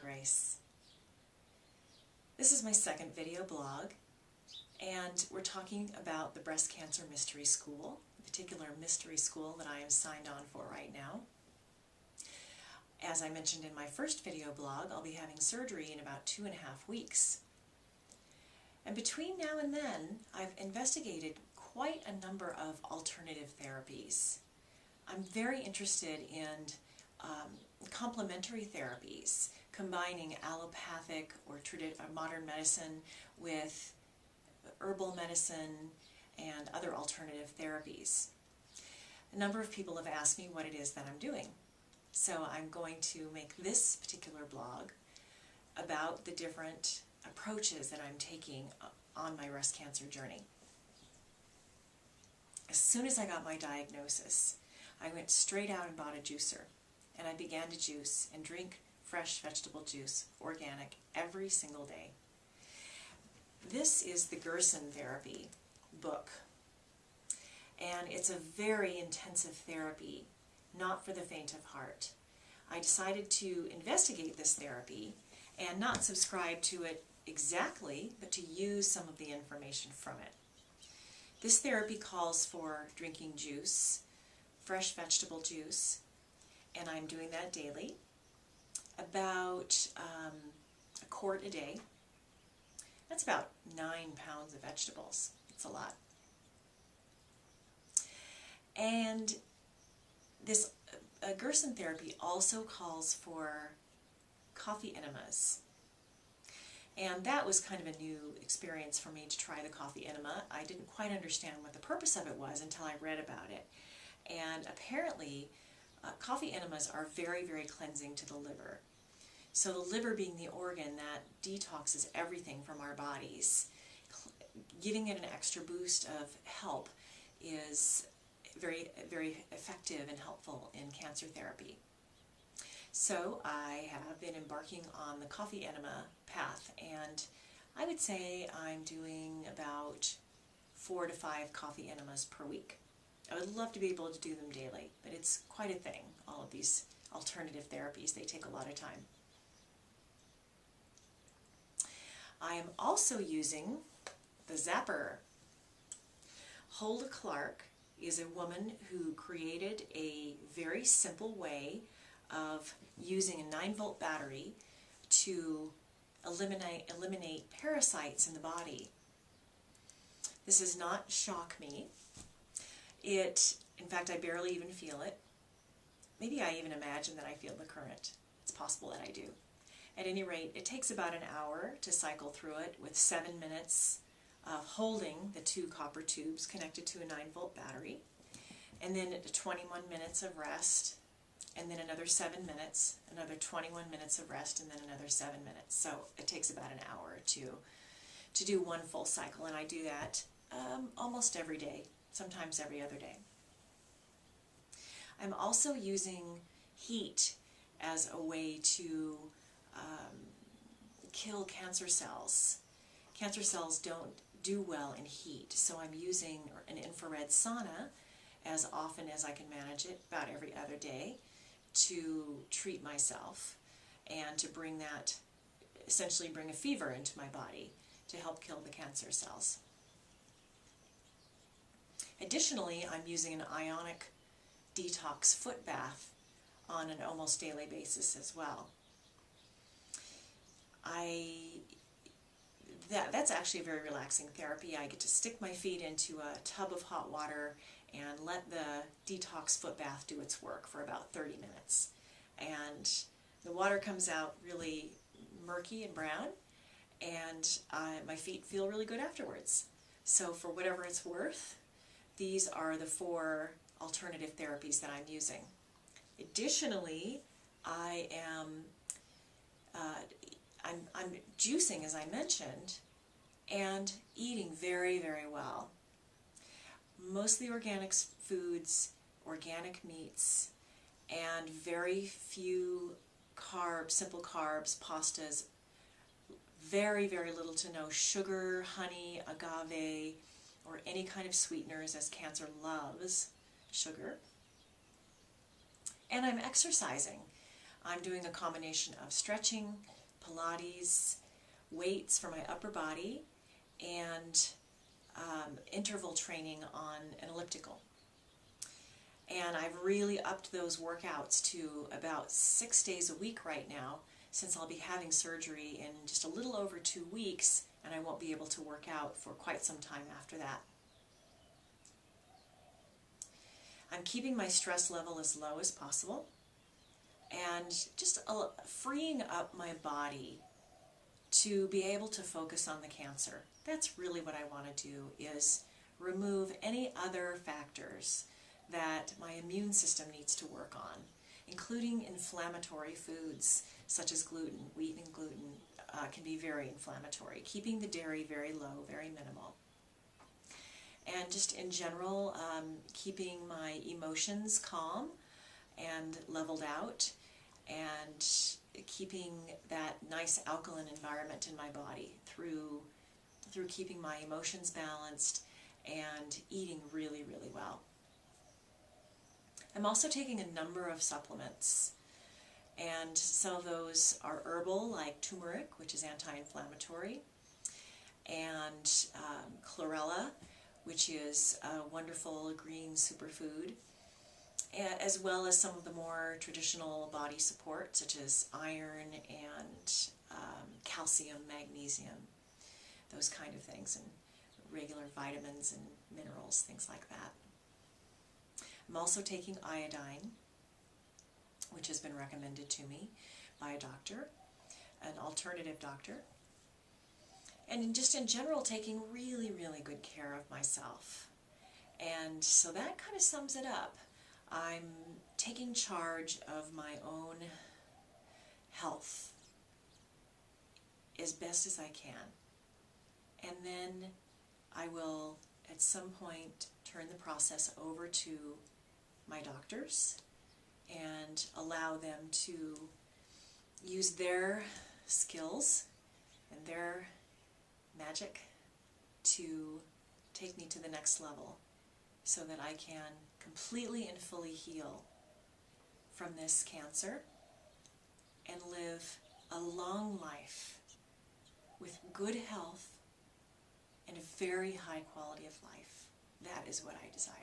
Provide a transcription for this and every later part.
Grace. This is my second video blog, and we're talking about the Breast Cancer Mystery School, a particular mystery school that I am signed on for right now. As I mentioned in my first video blog, I'll be having surgery in about 2.5 weeks. And between now and then, I've investigated quite a number of alternative therapies. I'm very interested in complementary therapies, combining allopathic or modern medicine with herbal medicine and other alternative therapies. A number of people have asked me what it is that I'm doing. So I'm going to make this particular blog about the different approaches that I'm taking on my breast cancer journey. As soon as I got my diagnosis, I went straight out and bought a juicer, and I began to juice and drink fresh vegetable juice, organic, every single day. This is the Gerson therapy book, and it's a very intensive therapy, not for the faint of heart. I decided to investigate this therapy and not subscribe to it exactly, but to use some of the information from it. This therapy calls for drinking juice, fresh vegetable juice, and I'm doing that daily, about a quart a day. That's about 9 pounds of vegetables. It's a lot. And this Gerson therapy also calls for coffee enemas. And that was kind of a new experience for me to try the coffee enema. I didn't quite understand what the purpose of it was until I read about it. And apparently, coffee enemas are very, very cleansing to the liver. So the liver being the organ that detoxes everything from our bodies, giving it an extra boost of help is very, very effective and helpful in cancer therapy. So I have been embarking on the coffee enema path, and I would say I'm doing about 4 to 5 coffee enemas per week. I would love to be able to do them daily, but it's quite a thing. All of these alternative therapies, they take a lot of time. I am also using the Zapper. Hulda Clark is a woman who created a very simple way of using a 9-volt battery to eliminate parasites in the body. This does not shock me. In fact, I barely even feel it. Maybe I even imagine that I feel the current. It's possible that I do. At any rate, it takes about an hour to cycle through it, with 7 minutes of holding the 2 copper tubes connected to a 9-volt battery, and then 21 minutes of rest, and then another 7 minutes, another 21 minutes of rest, and then another 7 minutes. So it takes about an hour or two to do one full cycle, and I do that almost every day, sometimes every other day. I'm also using heat as a way to kill cancer cells. Cancer cells don't do well in heat, so I'm using an infrared sauna as often as I can manage it, about every other day, to treat myself and to bring that, essentially bring a fever into my body to help kill the cancer cells. Additionally, I'm using an ionic detox foot bath on an almost daily basis as well. That's actually a very relaxing therapy. I get to stick my feet into a tub of hot water and let the detox foot bath do its work for about 30 minutes. And the water comes out really murky and brown, and my feet feel really good afterwards. So for whatever it's worth, these are the 4 alternative therapies that I'm using. Additionally, I'm juicing, as I mentioned, and eating very, very well. Mostly organic foods, organic meats, and very few carbs, simple carbs, pastas, very, very little to no sugar, honey, agave, or any kind of sweeteners, as cancer loves sugar. And I'm exercising. I'm doing a combination of stretching, Pilates, weights for my upper body, and interval training on an elliptical. And I've really upped those workouts to about 6 days a week right now, since I'll be having surgery in just a little over 2 weeks, and I won't be able to work out for quite some time after that. I'm keeping my stress level as low as possible, and just freeing up my body to be able to focus on the cancer. That's really what I want to do, is remove any other factors that my immune system needs to work on, including inflammatory foods such as gluten. Wheat and gluten can be very inflammatory. Keeping the dairy very low, very minimal. And just in general, keeping my emotions calm and leveled out, and keeping that nice alkaline environment in my body through keeping my emotions balanced and eating really, really well. I'm also taking a number of supplements, and some of those are herbal, like turmeric, which is anti-inflammatory, and chlorella, which is a wonderful green superfood, as well as some of the more traditional body support, such as iron and calcium, magnesium, those kind of things, and regular vitamins and minerals, things like that. I'm also taking iodine, which has been recommended to me by a doctor, an alternative doctor, and just in general taking really, really good care of myself. And so that kind of sums it up. I'm taking charge of my own health as best as I can. And then I will, at some point, turn the process over to my doctors and allow them to use their skills and their magic to take me to the next level, so that I can completely and fully heal from this cancer and live a long life with good health and a very high quality of life. That is what I desire.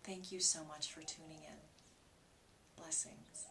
Thank you so much for tuning in. Blessings.